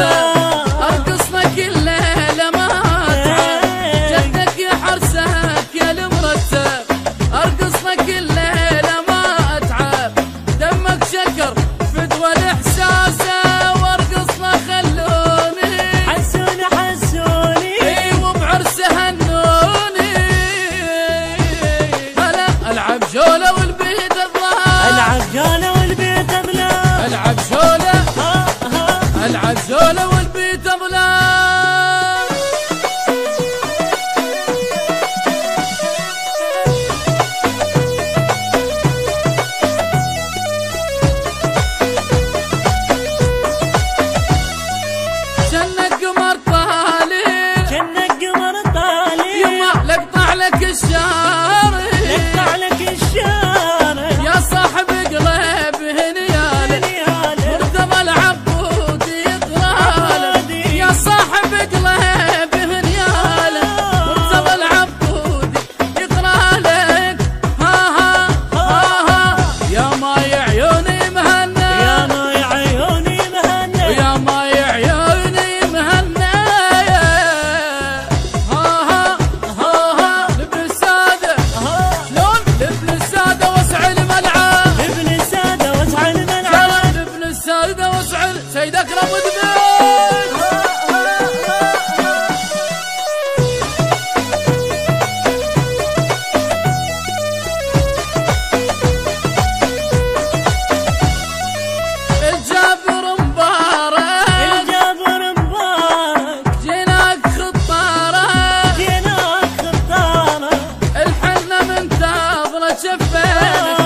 ارقصنا كل ليله ما اتعب جدك يا حرسك يا المرتب ارقصنا كل ليله ما اتعب دمك شكر فدوى الاحساسه وارقصنا خلوني حسوني حسوني ايوه بعرس هنوني هلا العب جوله والبيت اظلام العب جوله والبيت اظلام العب جوله العب جوله والبيت اظلام شنك قمر طالي جنك قمر طالي يما لقطع لك الشارع لقطع لك الشارع يا صاحب قلب هنيالك مرتضى العبودي يطرالك يا صاحب قلب هنيالك مرتضى العبودي يطرالك ها ها ها ها يا ماي عيوني مهنا يا ماي عيوني مهنا يا ماي عيوني مهنا ها ها ها ها لبن الساده شلون لبن الساده وسع الملعب ابن الساده وسع الملعب لبن الساده وسع سيد اكرم ودبن الجابر مبارك الجابر مبارك جيناك خطاره جيناك خطاره الحنه من تاضله شفينك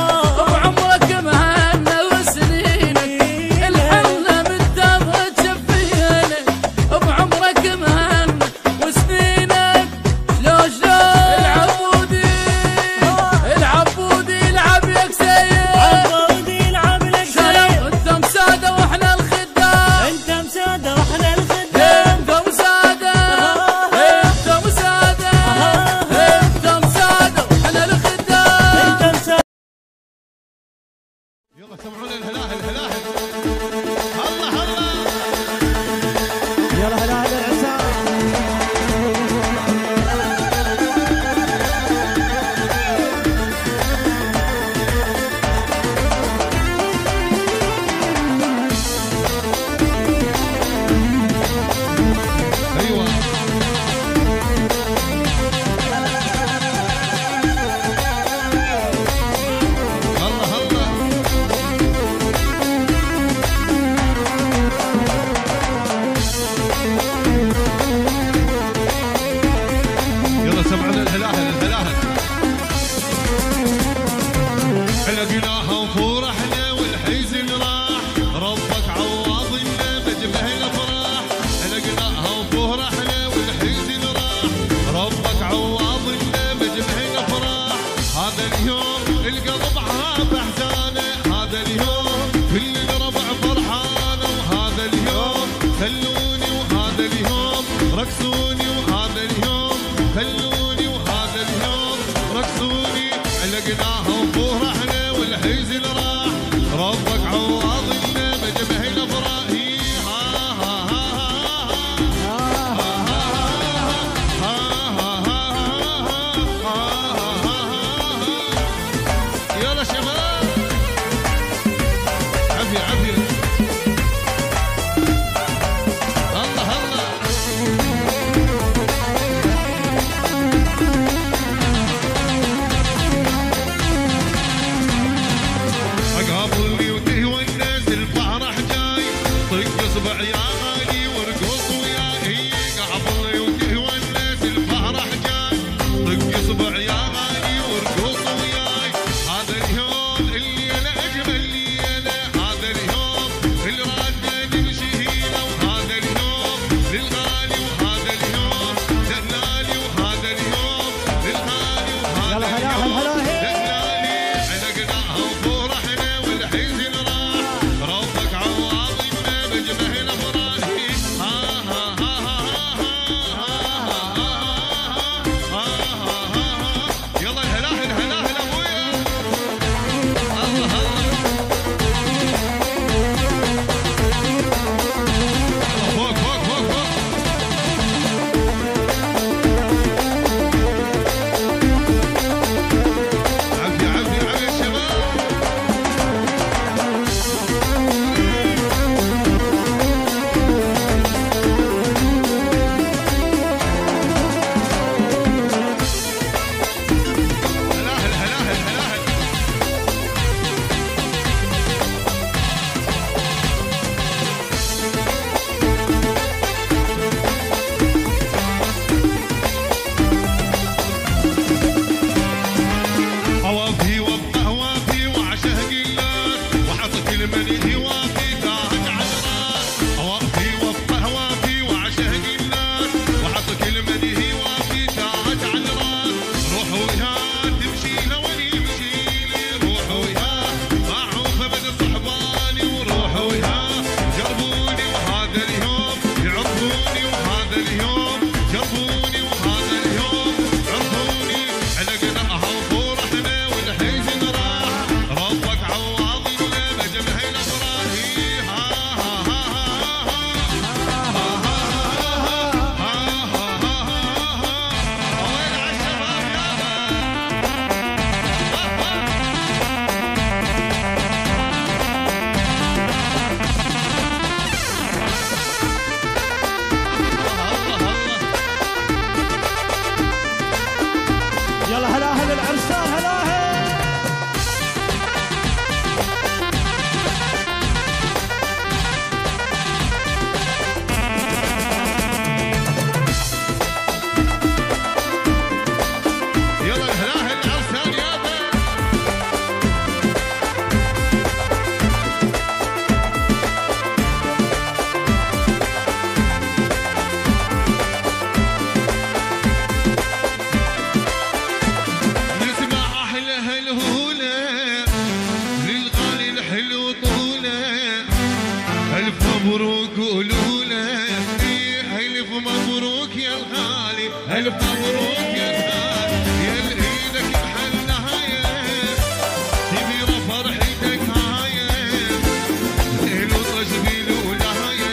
بعمرك مهنا وسنينك الحنه من تاضله شفينك بعمرك مهنا وسنينك شلون العبودي العبودي يلعب يا كسير عبودي يلعب لك شلون انت مساده واحنا الخدام انت مساده واحنا الخدام انت مساده انت مساده انت مساده واحنا الخدام انت مساده يلا سمعونا الهلاهل الهلاهل الله الله يلا هلا هلا العسام ايوه الله الله يلا سمعونا الهلاهل الهلاهل لقيناها وفرحنا والحزن راح ربك عوضنا بجبه الافراح لقيناها وفرحنا والحزن راح ربك عوضنا بجبه الافراح هذا اليوم القلب عاب احزانه هذا اليوم كل الربع فرحانه وهذا اليوم خلوني وهذا اليوم رقصوني وهذا اليوم خلوني وهذا اليوم رقصوني لقيناها وفرحنا والحزن راح ربك عوضنا بجبه الافراح يلا شباب عافية عافية الله الله قابلني وتهوى الناس الفرح جاي طق اصبع يا غالي وارقص وياي قابلني وتهوى الناس الفرح جاي طق اصبع يا غالي وارقص وياي هذا اليوم الليله اجمل ليله هذا اليوم اللي رادنا نمشي له وهذا اليوم للغالي وهذا اليوم دلالي وهذا اليوم للغالي وهذا اليوم دلالي علقناها وفرحنا والحزن راح ربك عوضنا بجبه الافراح يلا الهلاهل هلاهل ابويا الله الله فوق مبروك يا الغالي، الف مبروك يا الغالي، يا ايدك بحلها يا كبيرة فرحتك هاي، ليلو طجبيلو لها يا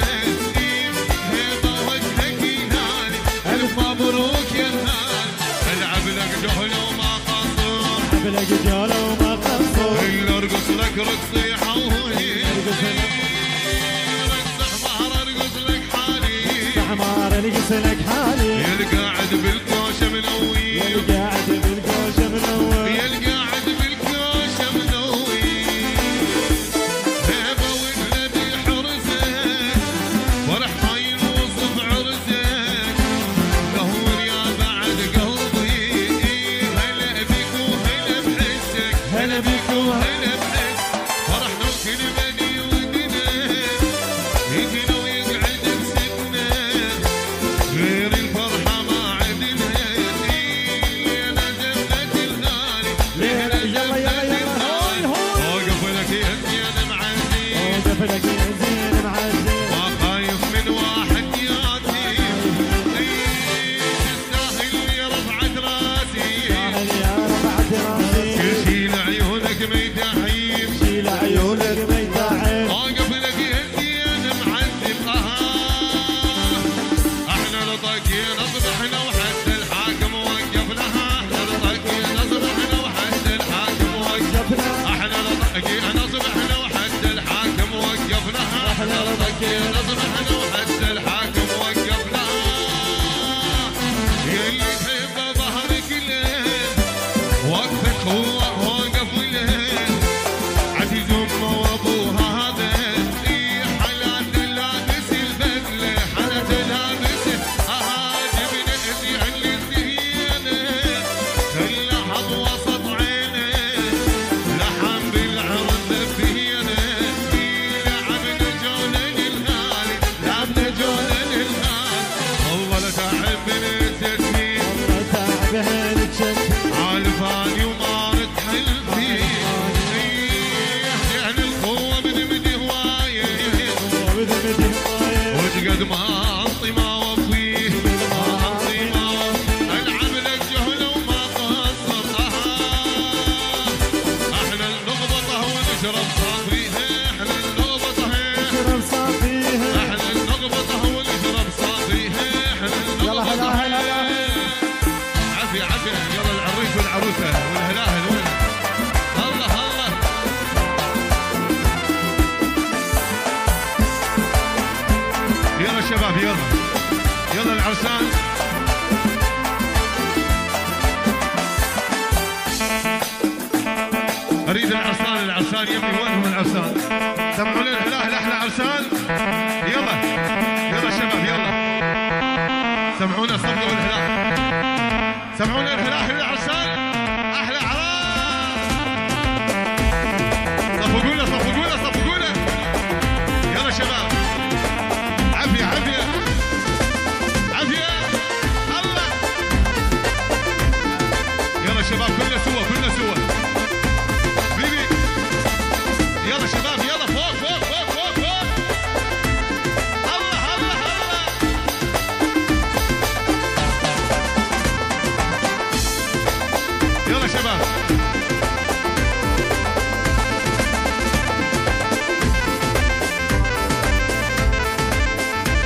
هيبة وجهك ينالي، الف مبروك يا الغالي، العب لك جهلة وما قصر، العب لك جهلة وما قصر، إلا ارقص لك رقصي حوهي، حمار نقص لك حالي، يا القاعد بالكوشه منوي، يا القاعد بالكوشه منوي، يا القاعد بالكوشه منوي، هيبه والنبي حرسك، فرح ما ينوصف عرسك، قهور يا بعد قلبي، هلا بيك وهلا بحسك، هلا بيك وهلا بحسك، فرحنا وكل بني ودنا، يجينا ويقعد بسنة، غير الفرحة ما عدنا، لينا زفت الغالي، لينا زفت الغالي، وقف لك يا زين معزين، وقف لك يا زين معزين، ما خايف من واحد ياتي، تستاهل يا رفعة راسي، تستاهل يا رفعة راسي، كل شي لعيونك ما يتعيب، شي لعيونك ما يتعب، وقف لك يا زين معزين، احنا لطقينا صبحنا وحتى الحاكم وقفناها، احنا لطقينا صبحنا وحتى الحاكم وقفنا، احنا لطقينا صبحنا وحتى الحاكم وقفناها، احنا لطقينا صبحنا وحتى الحاكم وقفناها، يلي تحب ظهرك لين وقفك هو وقف لين، عزيز امه وابوها هذا حالات لابس البدله، حالات لابس اهاجم نأتي عن الزينه، اللحظ وسط عينه، لحم بالعرض ذبينه، لعبنا جونا للغالي، لعبنا جونا للغالي، والله تعبنا تسمين، والله تعبها نتشد، عالفاني وما نتحل فيه، يعني القوة بدمدي هواية، وبدمدي هواية، وتقد ما انطي ما وفيه، ما انطي ما وفيه، العب لك جهلة وما قصر، احنا نغبطه ونشرب صافيها، احنا نغبطه، شرب صافيها، احنا نغبطه ونشرب صافيها، احنا يلا هلا نغبطه، هلا هلا، عافية عافية، يلا العريس والعروسة والهلاهل وين؟ الله الله، يلا شباب يلا، يلا العرسان، اريد العرسان يمي، وينهم العرسان؟ سمعوا لنا الهلاهل احلى عرسان، يلا يلا شباب يلا، سمعونا صفقة والهلاهل، سمعونا الهلاهل العرسان، احلى عراس، صفقوا له صفقوا له صفقوا له، يلا شباب، عافية عافية عافية، الله، يلا شباب كلنا سوا كلنا سوا، بيبي، يلا شباب يلا فوق فوق فوق فوق فوق، الله الله الله، يلا شباب،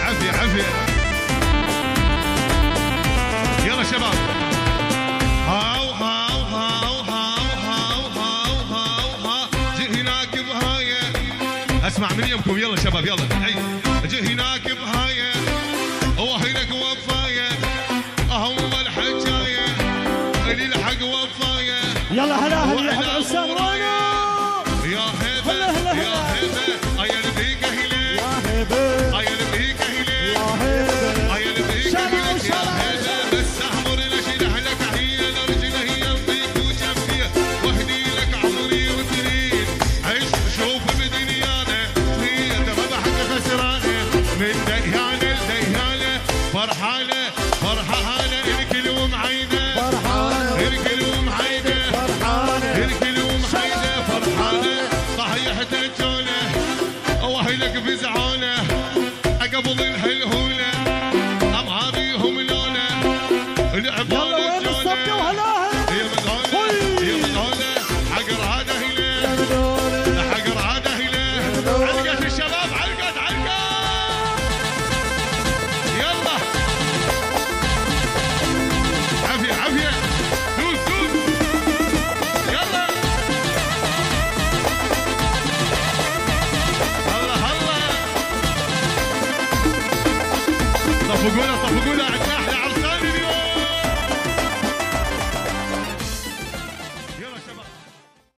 عافية عافية، يلا شباب، هاو هاو هاو هاو هاو هاو هاو هاو، جئناك بهاية، اسمع من يمكم يلا شباب يلا، هي جئناك بهاية، وهينك وفاية، اهم الحجاية، اللي الحق وفاية، يلا هلا هلا يا عرسان وينو؟ يا هيبة يا هيبة، ايا بيك هلي، يا هيبة، ايا بيك هلي، يا هيبة، ايا بيك هلي، يا هيبة، بس احمر نشيد لك هي نرجله هي بيك وشفيه، واهدي لك عمري وسنين، عيش شوف بدنيانا، هي ذبحك خسرانه، من ديانه لديانه، فرحانه فرحانه، الكل ومعيده، فرحانة، الكل ومعيده، فرحانة، الكل ومعيده، فرحانه، صحيح تجونه، واهلك بزعونه، قبل الهلهوله، صفقوا له عدنان